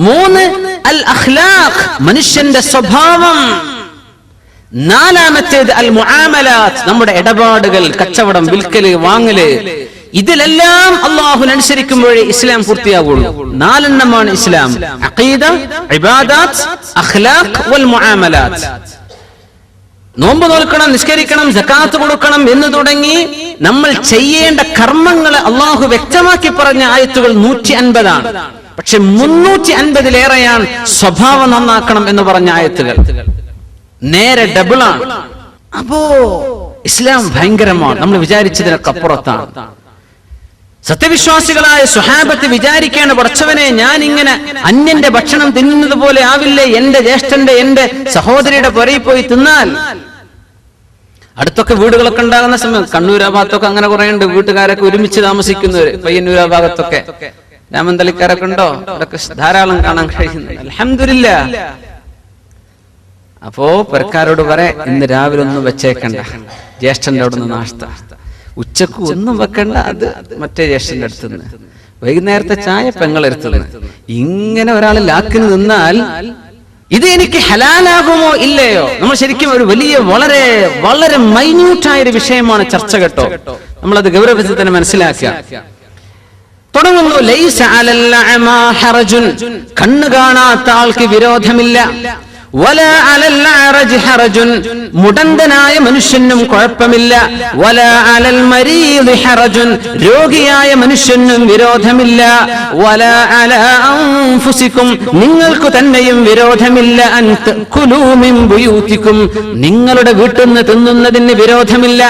മൂന്ന് അൽ അഖ്ലാഖ്, മനുഷ്യന്റെ സ്വഭാവം. നാലാമത്തേത് അൽ മുആമലാത്ത്, നമ്മുടെ ഇടപാടുകൾ, കച്ചവടം, വിൽക്കല്, വാങ്ങല്. ഇതിലെല്ലാം അല്ലാഹുവിനനുസരിക്കുമ്പോഴേ ഇസ്ലാം പൂർത്തിയാകുള്ളൂ. നാലെണ്ണമാണ് ഇസ്ലാം: അഖീദ, ഇബാദത്ത്, അഖ്ലാഖ് വൽ മുആമലാത്ത്. നോമ്പ് നോൽക്കണം, നിസ്കരിക്കണം, സകാത്ത് കൊടുക്കണം എന്ന് തുടങ്ങി നമ്മൾ ചെയ്യേണ്ട കർമ്മങ്ങൾ അല്ലാഹു വ്യക്തമാക്കി പറഞ്ഞ ആയത്തുകൾ 150 പക്ഷെ 350-ലേറെയാണ് സ്വഭാവം നന്നാക്കണം എന്ന് പറഞ്ഞ ആയത്തുകൾ. നേരെ ഡബിളാണ്. അപ്പോ ഇസ്ലാം ഭയങ്കരമാണ്, നമ്മൾ വിചാരിച്ചതിനൊക്കെ അപ്പുറത്താണ്. സത്യവിശ്വാസികളായ സ്വഹാബത്ത് വിചാരിക്കുകയാണ്, പടച്ചവനെ, ഞാൻ ഇങ്ങനെ അന്യന്റെ ഭക്ഷണം തിന്നുന്നത് പോലെ ആവില്ലേ എന്റെ ജ്യേഷ്ഠന്റെ, എന്റെ സഹോദരിയുടെ പുറയിൽ പോയി തിന്നാൽ. അടുത്തൊക്കെ വീടുകളൊക്കെ ഉണ്ടാകുന്ന സമയം, കണ്ണൂർ ഭാഗത്തൊക്കെ അങ്ങനെ കുറെ ഉണ്ട്, വീട്ടുകാരൊക്കെ ഒരുമിച്ച് താമസിക്കുന്നവര്. പയ്യന്നൂർ ഭാഗത്തൊക്കെ, രാമന്തളിക്കാരൊക്കെ ഉണ്ടോ? അതൊക്കെ ധാരാളം കാണാൻ കഴിയുന്നുണ്ട്. അൽഹംദുലില്ലാഹ്. അപ്പോ പെരക്കാരോട് പറയാം, ഇന്ന് രാവിലെ ഒന്നും വെച്ചേക്കണ്ട, ജ്യേഷ്ഠന്റെ അവിടെ നിന്ന് നാശ്ത. ഉച്ചക്ക് ഒന്നും വെക്കണ്ട, അത് മറ്റേ ജ്യേഷ്ഠന്റെ അടുത്തുനിന്ന്. വൈകുന്നേരത്തെ ചായ പെങ്ങളെടുത്തുനിന്ന്. ഇങ്ങനെ ഒരാൾ ലാക്കിന് നിന്നാൽ ഇത് എനിക്ക് ഹലാലാകുമോ ഇല്ലയോ? നമ്മൾ ശരിക്കും ഒരു വലിയ വളരെ വളരെ മൈന്യൂട്ടായൊരു വിഷയമാണ് ചർച്ച കേട്ടോ. നമ്മളത് ഗൗരവത്തിൽ തന്നെ മനസ്സിലാക്കുക. തുടങ്ങുന്നു, ലൈസ അലൽ അഅമാ ഹറജുൻ, കണ്ണ് കാണാത്ത ആൾക്ക് വിരോധമില്ല. വലാ അലൽ അറജ് ഹറജുൻ, മുടന്തനായ മനുഷ്യനും കുഴപ്പമില്ല. വലാ അലൽ മരീദ് ഹറജുൻ, രോഗിയായ മനുഷ്യനും വിരോധമില്ല. വലാ അലാ അൻഫുസികും, നിങ്ങൾക്ക് തന്നെയും വിരോധമില്ല. അൻ തഅകുലൂ മിൻ ബുയൂതികും, നിങ്ങളുടെ വീട്ടിൽ നിന്ന് തിന്നുന്നതിന് വിരോധമില്ല.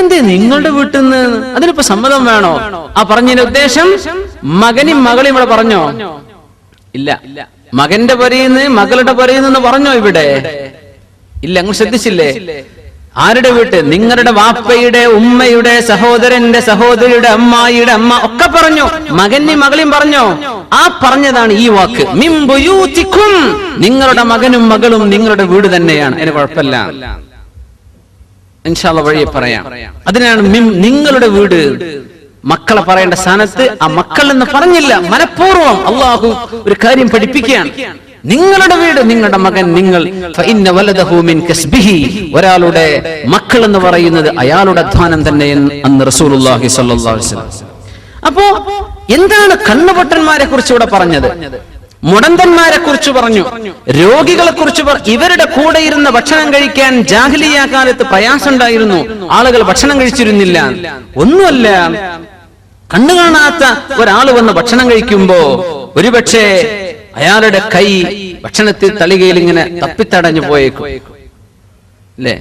എന്തേ നിങ്ങളുടെ വീട്ടിൽ നിന്ന്? അതിനിപ്പോ സമ്മതം വേണോ? ആ പറഞ്ഞതിന്റെ ഉദ്ദേശം മകനും മകളും ഇവിടെ പറഞ്ഞോ? ഇല്ല. മകന്റെ പറയുന്നു, മകളുടെ പറയുന്നു പറഞ്ഞോ ഇവിടെ? ഇല്ല. അങ്ങ് ശ്രദ്ധിച്ചില്ലേ? ആരുടെ വീട്ട്? നിങ്ങളുടെ വാപ്പയുടെ, ഉമ്മയുടെ, സഹോദരന്റെ, സഹോദരിയുടെ, അമ്മായിയുടെ അമ്മ ഒക്കെ പറഞ്ഞു. മകനും മകളും പറഞ്ഞോ? ആ പറഞ്ഞതാണ് ഈ വാക്ക്, മിൻ ബുയൂതികും, നിങ്ങളുടെ മകനും മകളും നിങ്ങളുടെ വീട് തന്നെയാണ്, അതിന് കുഴപ്പമില്ല. ഇൻഷാ അല്ലാഹ് വഴിയെ പറയാം. അതിനാണ് നിങ്ങളുടെ വീട്. മക്കളെ പറയേണ്ട സ്ഥാനത്ത് ആ മക്കൾ എന്ന് പറഞ്ഞില്ല. മനഃപൂർവ്വം അള്ളാഹു ഒരു കാര്യം പഠിപ്പിക്കുകയാണ്. നിങ്ങളുടെ വീട്, നിങ്ങളുടെ മകൻ, നിങ്ങൾ. ഫഇന്ന വലദഹു മിൻ കസ്ബിഹി, ഒരാളുടെ മക്കൾ എന്ന് പറയുന്നത് അയാളുടെ അധ്വാനം തന്നെ എന്ന് റസൂലുള്ളാഹി സ്വല്ലല്ലാഹു അലൈഹി വസല്ലം. അപ്പോ എന്താണ് കണ്ണുപൊട്ടന്മാരെ കുറിച്ച് ഇവിടെ പറഞ്ഞത്? മുടന്തന്മാരെ കുറിച്ച് പറഞ്ഞു, രോഗികളെ കുറിച്ച് ഇവരുടെ കൂടെ ഇരുന്ന് ഭക്ഷണം കഴിക്കാൻ ജാഹിലിയ്യ കാലത്ത് പ്രയാസം ഉണ്ടായിരുന്നു. ആളുകൾ ഭക്ഷണം കഴിച്ചിരുന്നില്ല. ഒന്നുമല്ല, കണ്ണു കാണാത്ത ഒരാൾ വന്ന് ഭക്ഷണം കഴിക്കുമ്പോ ഒരുപക്ഷെ അയാളുടെ കൈ ഭക്ഷണത്തിൽ തളികയിൽ ഇങ്ങനെ തപ്പിത്തടഞ്ഞു പോയേക്കും അല്ലേ?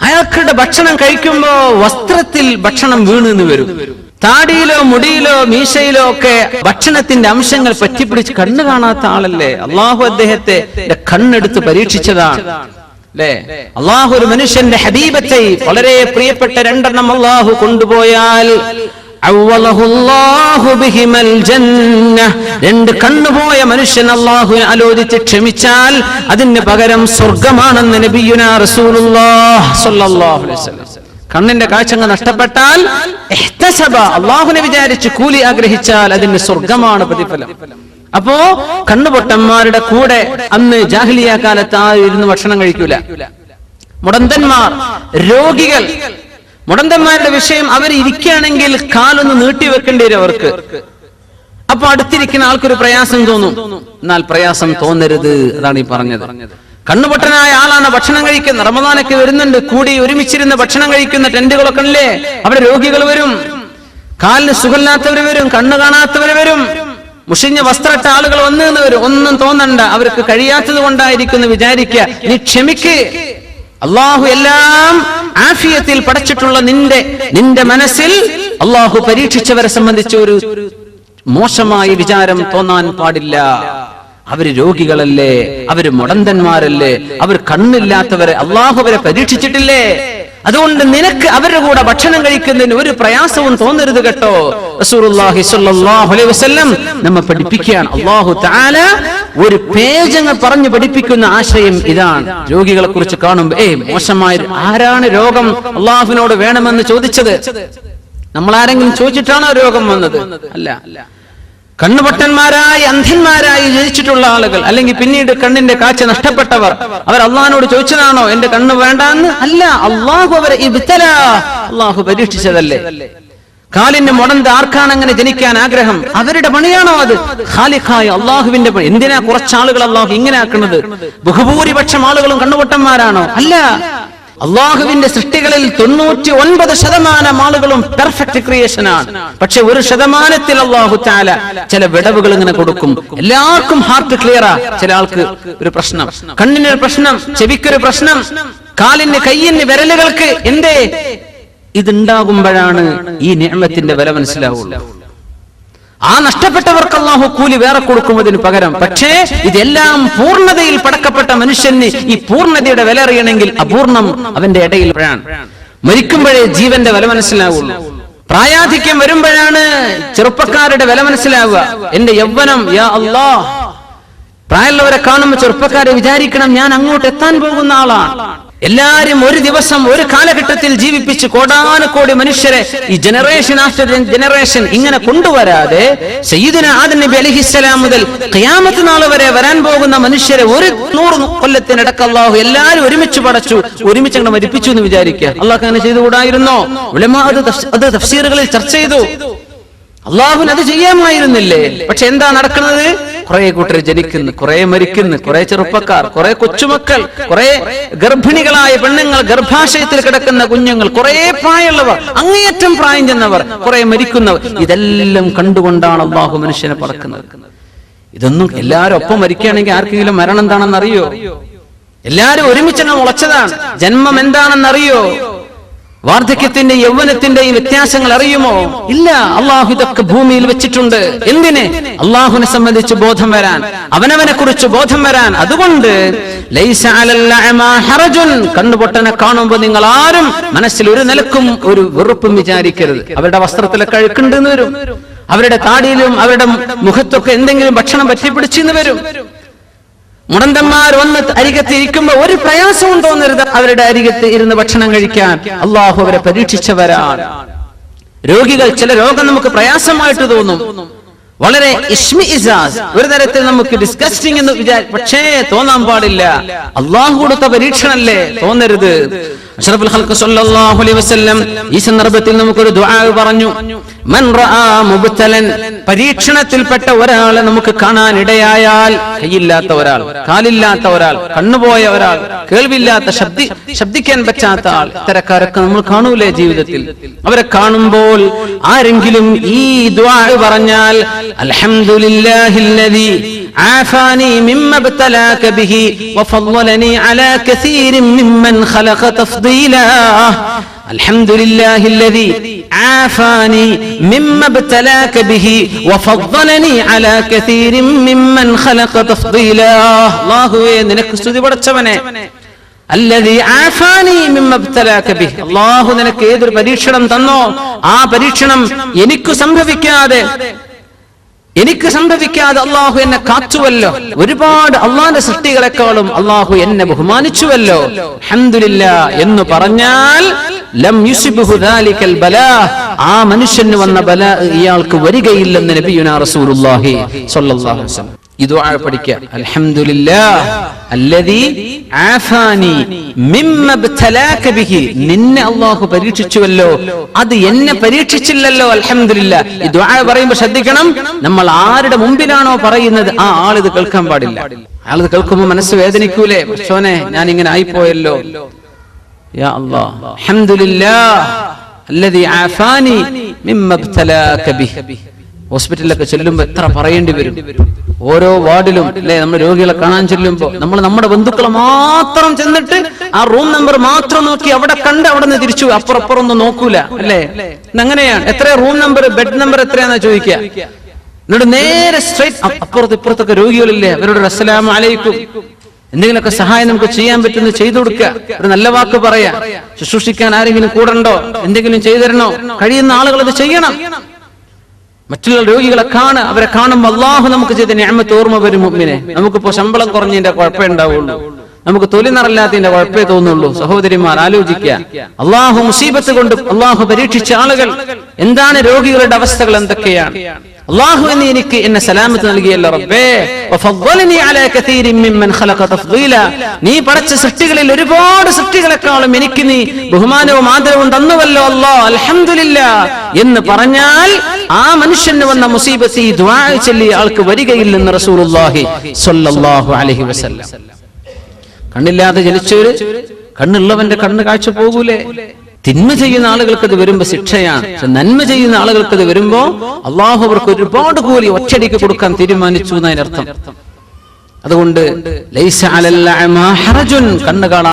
അയാൾക്കുടെ ഭക്ഷണം കഴിക്കുമ്പോ വസ്ത്രത്തിൽ ഭക്ഷണം വീണെന്ന് വരും. താടിയിലോ മുടിയിലോ മീശയിലോ ഒക്കെ ഭക്ഷണത്തിന്റെ അംശങ്ങൾ പറ്റിപ്പിടിച്ച് കണ്ണു കാണാത്ത ആളല്ലേ? അള്ളാഹു അദ്ദേഹത്തെ കണ്ണെടുത്ത് പരീക്ഷിച്ചതാണ് അല്ലേ? അള്ളാഹു ഒരു മനുഷ്യന്റെ ഹബീബത്തെ, വളരെ പ്രിയപ്പെട്ട രണ്ടെണ്ണം അള്ളാഹു കൊണ്ടുപോയാൽ രണ്ട് കണ്ണുപോയ മനുഷ്യൻ അള്ളാഹുവിനെ ആലോചിച്ച് ക്ഷമിച്ചാൽ അതിന് പകരം സ്വർഗമാണെന്ന് നബിയുനാ റസൂലുള്ളാഹി സ്വല്ലല്ലാഹു അലൈഹി വസല്ലം. കണ്ണിന്റെ കാഴ്ച നഷ്ടപ്പെട്ടാൽ അള്ളാഹുവിനെ വിചാരിച്ച് കൂലി ആഗ്രഹിച്ചാൽ അതിന് സ്വർഗമാണ് പ്രതിഫലം. അപ്പോ കണ്ണുപൊട്ടന്മാരുടെ കൂടെ അന്ന് ജാഹിലിയ്യ കാലത്ത് ഇരുന്ന് ഭക്ഷണം കഴിക്കൂല. മുടന്തന്മാർ, രോഗികൾ, മുടന്തന്മാരുടെ വിഷയം, അവർ ഇരിക്കുകയാണെങ്കിൽ കാലൊന്ന് നീട്ടിവെക്കേണ്ടി വരും അവർക്ക്. അപ്പൊ അടുത്തിരിക്കുന്ന ആൾക്കൊരു പ്രയാസം തോന്നും. എന്നാൽ പ്രയാസം തോന്നരുത്, അതാണ് ഈ പറഞ്ഞത്. കണ്ണുപൊട്ടനായ ആളാണ് ഭക്ഷണം കഴിക്കുന്ന. റമദാനൊക്കെ വരുന്നുണ്ട്, കൂടി ഒരുമിച്ചിരുന്ന് ഭക്ഷണം കഴിക്കുന്ന ടെന്റുകളൊക്കെ അല്ലേ? അവിടെ രോഗികൾ വരും, കാലിന് സുഖമില്ലാത്തവർ വരും, കണ്ണു കാണാത്തവർ വരും, മുഷിഞ്ഞ വസ്ത്രട്ട ആളുകൾ വന്നു വരും. ഒന്നും തോന്നണ്ട, അവർക്ക് കഴിയാത്തത് കൊണ്ടായിരിക്കുന്നു വിചാരിക്കുക. നീ ക്ഷമിക്ക്. അള്ളാഹു എല്ലാം ആഫിയത്തിൽ പടച്ചിട്ടുള്ള നിന്റെ മനസ്സിൽ അള്ളാഹു പരീക്ഷിച്ചവരെ സംബന്ധിച്ച് ഒരു മോശമായ വിചാരം തോന്നാൻ പാടില്ല. അവര് രോഗികളല്ലേ, അവര് മുടന്തന്മാരല്ലേ, അവർ കണ്ണില്ലാത്തവരെ അള്ളാഹു അവരെ പരീക്ഷിച്ചിട്ടില്ലേ? അതുകൊണ്ട് നിനക്ക് അവരുടെ കൂടെ ഭക്ഷണം കഴിക്കുന്നതിന് ഒരു പ്രയാസവും തോന്നരുത് കേട്ടോ. റസൂലുള്ളാഹി സ്വല്ലല്ലാഹു അലൈഹി വസല്ലം നമ്മെ പഠിപ്പിക്കുകയാണ്. അല്ലാഹു തആല ഒരു പേജങ്ങ് പറഞ്ഞു പഠിപ്പിക്കുന്ന ആശയം ഇതാണ്. രോഗികളെ കുറിച്ച് കാണുമ്പോൾ മോശമായ ആരാണ് രോഗം അള്ളാഹുവിനോട് വേണമെന്ന് ചോദിച്ചത്? നമ്മൾ ആരെങ്കിലും ചോദിച്ചിട്ടാണോ രോഗം വന്നത്? അല്ല. കണ്ണുപൊട്ടന്മാരായി അന്ധന്മാരായി ജനിച്ചിട്ടുള്ള ആളുകൾ, അല്ലെങ്കിൽ പിന്നീട് കണ്ണിന്റെ കാഴ്ച നഷ്ടപ്പെട്ടവർ, അവർ അള്ളാഹിനോട് ചോദിച്ചതാണോ എന്റെ കണ്ണ് വേണ്ടാന്ന്? അല്ല, അള്ളാഹു അവരെ ഇബ്തലാ, അള്ളാഹു പരീക്ഷിച്ചതല്ലേ. കാലിന് മുടന്ത് ആർക്കാണ് അങ്ങനെ ജനിക്കാൻ ആഗ്രഹം? അവരുടെ പണിയാണോ അത്? ഖാലിഖായ അള്ളാഹുവിന്റെ പണി. എന്തിനാ കുറച്ചാളുകൾ അള്ളാഹു ഇങ്ങനെ ആക്കുന്നത്? ബഹുഭൂരിപക്ഷം ആളുകളും കണ്ണുപൊട്ടന്മാരാണോ? അല്ല, അള്ളാഹുവിന്റെ സൃഷ്ടികളിൽ 99% ആളുകളും പെർഫെക്റ്റ് ക്രിയേഷൻ ആണ്. പക്ഷെ 1% അള്ളാഹു തആല ചില വിടവുകൾ ഇങ്ങനെ കൊടുക്കും. എല്ലാവർക്കും ഹാർട്ട് ക്ലിയറാ, ചില ആൾക്ക് ഒരു പ്രശ്നം, കണ്ണിനൊരു പ്രശ്നം, ചെവിക്കൊരു പ്രശ്നം, കാലിന് കയ്യിന് വിരലുകൾക്ക്. എന്തേ? ഇതുണ്ടാകുമ്പോഴാണ് ഈ നിഅമത്തിന്റെ വില മനസ്സിലാവുള്ളൂ. ആ നഷ്ടപ്പെട്ടവർക്ക് അല്ലാഹു കൂലി വേറെ കൊടുക്കുന്നതിന് പകരം. പക്ഷേ ഇതെല്ലാം പൂർണ്ണതയിൽ പടക്കപ്പെട്ട മനുഷ്യന് ഈ പൂർണ്ണതയുടെ വില അറിയണമെങ്കിൽ അപൂർണം അവന്റെ ഇടയിൽ മരിക്കുമ്പോഴേ ജീവന്റെ വില മനസ്സിലാവുള്ളൂ. പ്രായാധിക്യം വരുമ്പോഴാണ് ചെറുപ്പക്കാരുടെ വില മനസ്സിലാവുക. എന്റെ യൗവനം, യാ അല്ലാഹ്. പ്രായമുള്ളവരെ കാണുമ്പോൾ ചെറുപ്പക്കാരെ വിചാരിക്കണം, ഞാൻ അങ്ങോട്ട് എത്താൻ പോകുന്ന ആളാണ്. എല്ലാരും ഒരു ദിവസം ഒരു കാലഘട്ടത്തിൽ ജീവിപ്പിച്ച് കോടാനുകോടി മനുഷ്യരെ ഈ ജനറേഷൻ ആഫ്റ്റർ ജനറേഷൻ ഇങ്ങനെ കൊണ്ടുവരാതെ സയ്യിദുന ആദം നബി അലൈഹിസ്സലാം മുതൽ ഖിയാമത്ത് നാൾ വരെ വരാൻ പോകുന്ന മനുഷ്യരെ 100 കൊല്ലത്തിനിടക്ക് അല്ലാഹു എല്ലാരും ഒരുമിച്ച് പടച്ചു, ഒരുമിച്ച് അങ്ങ് മരിപ്പിച്ചു എന്ന് വിചാരിക്കുക. അല്ലാഹു അങ്ങനെ ചെയ്തുകൂടായിരുന്നോ? ഉലമാ അത് തഫ്സീറുകളിൽ ചർച്ച ചെയ്തു. അല്ലാഹുവിന് അത് ചെയ്യാമായിരുന്നില്ലേ? പക്ഷെ എന്താ നടക്കുന്നത്? കുറെ കൂട്ടർ ജനിക്കുന്നു, കുറെ മരിക്കുന്നു, കുറെ ചെറുപ്പക്കാർ, കുറെ കൊച്ചുമക്കൾ, കുറെ ഗർഭിണികളായ പെണ്ണുങ്ങൾ, ഗർഭാശയത്തിൽ കിടക്കുന്ന കുഞ്ഞുങ്ങൾ, കുറെ പ്രായമുള്ളവർ, അങ്ങേയറ്റം പ്രായം ചെന്നവർ, കുറെ മരിക്കുന്നവർ. ഇതെല്ലാം കണ്ടുകൊണ്ടാണ് അല്ലാഹു മനുഷ്യനെ പടക്കുന്നത്. ഇതൊന്നും എല്ലാരും ഒപ്പം മരിക്കുകയാണെങ്കിൽ ആർക്കെങ്കിലും മരണം എന്താണെന്ന് അറിയോ? എല്ലാരും ഒരുമിച്ചങ്ങ് മുളച്ചതാണ്. ജന്മം എന്താണെന്നറിയോ? വാർദ്ധക്യത്തിന്റെ യൗവനത്തിന്റെയും വ്യത്യാസങ്ങൾ അറിയുമോ? ഇല്ല. അള്ളാഹു ഇതൊക്കെ ഭൂമിയിൽ വെച്ചിട്ടുണ്ട്. എന്തിന്? അള്ളാഹുവിനെ സംബന്ധിച്ച് ബോധം വരാൻ, അവനവനെ കുറിച്ച് ബോധം വരാൻ. അതുകൊണ്ട് ലൈസ അലൽ അഅമാ ഹറജുൻ, കണ്ണുപൊട്ടനെ കാണുമ്പോൾ നിങ്ങൾ ആരും മനസ്സിൽ ഒരു നിലക്കും ഒരു വെറുപ്പും വിചാരിക്കരുത്. അവരുടെ വസ്ത്രത്തിലൊക്കെ അഴുക്കുണ്ടെന്ന് വരും, അവരുടെ താടിയിലും അവരുടെ മുഖത്തൊക്കെ എന്തെങ്കിലും ഭക്ഷണം പറ്റിപ്പിടിച്ചെന്ന് വരും. മുടന്തന്മാർ വന്ന് അരികത്ത് ഇരിക്കുമ്പോൾ ഒരു പ്രയാസവും തോന്നരുത് അവരുടെ അരികത്ത് ഇരുന്ന് ഭക്ഷണം കഴിക്കാൻ. അള്ളാഹു അവരെ പരീക്ഷിച്ചവരാണ്. രോഗികൾ, ചില രോഗം നമുക്ക് പ്രയാസമായിട്ട് തോന്നും, വളരെ ഇഷ്മിഇസാസ്, ഒരു തരത്തിൽ നമുക്ക് ഡിസ്കസ്റ്റിംഗ് എന്ന് പക്ഷേ തോന്നാൻ പാടില്ല. അള്ളാഹു കൊടുത്ത പരീക്ഷണല്ലേ, തോന്നരുത്. അഷ്റഫുൽ ഖൽഖ് സ്വല്ലല്ലാഹു അലൈഹി വസല്ലം ഈ സന്ദർഭത്തിൽ നമുക്കൊരു ദുആ പറഞ്ഞു. മൻ റആ മുബ്തലൻ, പരീക്ഷണത്തിൽപ്പെട്ട ഒരാളെ നമുക്ക് കാണാൻ ഇടയായാൽ, കൈയില്ലാത്ത ഒരാൾ, കാലില്ലാത്ത ഒരാൾ, കണ്ണുപോയ ഒരാൾ, കേൾവില്ലാത്ത, ശബ്ദിക്കാൻ പറ്റാത്ത ആൾ, ഇത്തരക്കാരൊക്കെ നമ്മൾ കാണൂലേ ജീവിതത്തിൽ? അവരെ കാണുമ്പോൾ ആരെങ്കിലും ഈ ദുആ പറഞ്ഞാൽ, അൽഹംദുലില്ലാഹില്ലദീ ആഫാനി മിമ്മ ഇബ്തലാക ബിഹി വഫളലനി അലാ കസീരിൻ മിമ്മൻ ഖലഖ തഫ്ദീലാ. അൽഹംദുലില്ലാഹില്ലദീ ആഫാനി മിമ്മ ഇബ്തലാക ബിഹി വഫളലനി അലാ കസീരിൻ മിമ്മൻ ഖലഖ തഫ്ദീലാ. അല്ലാഹുവേ, നിനക്ക് സ്തുതി പടച്ചവനെ. അല്ലദീ ആഫാനി മിമ്മ ഇബ്തലാക ബിഹി, അല്ലാഹു നിനക്ക് ഏതൊരു പരീക്ഷണം തന്നോ ആ പരീക്ഷണം എനിക്ക് സംഭവിക്കാതെ അള്ളാഹു എന്നെ കാത്തുവല്ലോ. ഒരുപാട് അള്ളാന്റെ സൃഷ്ടികളെക്കാളും അള്ളാഹു എന്നെ ബഹുമാനിച്ചുവല്ലോ. അൽഹംദുലില്ലാഹ് എന്ന് പറഞ്ഞാൽ ലം യുസിബ്ഹു ദാലികൽ ബലാ, ആ മനുഷ്യന് വന്ന ബലാ ഇയാൾക്ക് വരികയില്ലെന്ന് നബിയുനാ റസൂലുള്ളാഹി സ്വല്ലല്ലാഹു അലൈഹി വസല്ലം. ഈ ദുആ പഠിക്കുക. അൽഹംദുലില്ലാഹ് അല്ലദീ ആഫാനി മിമ്മ ഇബ്തലാക ബിഹി, നിന്നെ അല്ലാഹു പരീക്ഷിച്ചുവല്ലോ, അത് എന്നെ പരീക്ഷിച്ചില്ലല്ലോ. അൽഹംദുലില്ലാഹ്. ഈ ദുആ പറയുമ്പോൾ ശ്രദ്ധിക്കണം, നമ്മൾ ആരുടെ മുമ്പിലാണോ പറയുന്നത് ആ ആളിത് കേൾക്കാൻ പാടില്ല. ആളിത് കേൾക്കുമ്പോൾ മനസ്സ് വേദനിക്കൂലേ? പക്ഷോനെ, ഞാൻ ഇങ്ങനെ ആയിപ്പോയല്ലോ. യാ അല്ലാഹ്, അൽഹംദുലില്ലാഹ് അല്ലദീ ആഫാനി മിമ്മ ഇബ്തലാക ബിഹി. ഹോസ്പിറ്റലിലൊക്കെ ചെല്ലുമ്പോൾ എത്ര പറയേണ്ടി വരും. ഓരോ വാർഡിലും അല്ലെ, നമ്മൾ രോഗികളെ കാണാൻ ചെല്ലുമ്പോൾ നമ്മൾ നമ്മുടെ ബന്ധുക്കളെ മാത്രം ചെന്നിട്ട് ആ റൂം നമ്പർ മാത്രം നോക്കി അവിടെ കണ്ട് അവിടെ നിന്ന് തിരിച്ചു, അപ്പുറം ഒന്നും നോക്കൂല അല്ലേ? അങ്ങനെയാണ്. എത്ര റൂം നമ്പർ, ബെഡ് നമ്പർ എത്രയാന്നാ ചോദിക്കുക. എന്നിട്ട് നേരെ സ്ട്രൈറ്റ് ഇപ്പുറത്തൊക്കെ രോഗികളില്ലേ, അവരോട് അസ്സലാമു അലൈക്കും, എന്തെങ്കിലുമൊക്കെ സഹായം നമുക്ക് ചെയ്യാൻ പറ്റുന്നത് ചെയ്തു കൊടുക്കുക, ഒരു നല്ല വാക്ക് പറയാ. ശുശ്രൂഷിക്കാൻ ആരെങ്കിലും കൂടണ്ടോ, എന്തെങ്കിലും ചെയ്തരണോ, കഴിയുന്ന ആളുകൾ അത് ചെയ്യണം. മറ്റുള്ള രോഗികളെ അവരെ കാണുമ്പോൾ അള്ളാഹു നമുക്ക് ചെയ്ത നിഅമത്ത് ഓർമ്മ വരും. മുഅ്മിനെ, നമുക്കിപ്പോ ശമ്പളം കുറഞ്ഞതിന്റെ കുഴപ്പമേ ഉണ്ടാവുള്ളൂ, നമുക്ക് തൊലി നിറല്ലാത്തതിന്റെ കുഴപ്പമേ തോന്നുള്ളൂ. സഹോദരിമാർ, ആലോചിക്കുക. അള്ളാഹു മുസീബത്ത് കൊണ്ട് അള്ളാഹു പരീക്ഷിച്ച ആളുകൾ എന്താണ്, രോഗികളുടെ അവസ്ഥകൾ എന്തൊക്കെയാണ്? അല്ലാഹു എനിക്ക് എന്നെ സലാമത്ത് നൽകിയല്ലോ റബ്ബേ, വഫദ്ദലനി അലാ കസീരിൻ മിമ്മൻ ഖലഖ തഫ്ദീല, നീ പടച്ച സൃഷ്ടികളിൽ ഒരുപാട് സൃഷ്ടികളെക്കാളും എനിക്ക് നീ ബഹുമാനവും ആദരവും തന്നുവല്ലോ അല്ലാഹ്, അൽഹംദുലില്ലാഹ് എന്ന് പറഞ്ഞാൽ ആ മനുഷ്യന് വന്ന മുസീബത്ത് ഈ ദുആ ചൊല്ലി ആൾക്ക് വരികയില്ലെന്ന് റസൂലുള്ളാഹി സ്വല്ലല്ലാഹു അലൈഹി വസല്ലം. കണ്ണില്ലാതെ ജനിച്ചവര്, കണ്ണുള്ളവന്റെ കണ്ണ് കാഴ്ച പോകൂലേ? തിന്മ ചെയ്യുന്ന ആളുകൾക്ക് അത് വരുമ്പോ ശിക്ഷയാണ്. പക്ഷെ നന്മ ചെയ്യുന്ന ആളുകൾക്ക് അത് വരുമ്പോ അള്ളാഹു അവർക്ക് ഒരുപാട് കൂലി ഒറ്റയടിക്ക് കൊടുക്കാൻ തീരുമാനിച്ചു എന്നതിനർത്ഥം. അതുകൊണ്ട് ലൈസ അലൽ അഅമാ ഹറജുൻ, കണ്ണ് കാണാൻ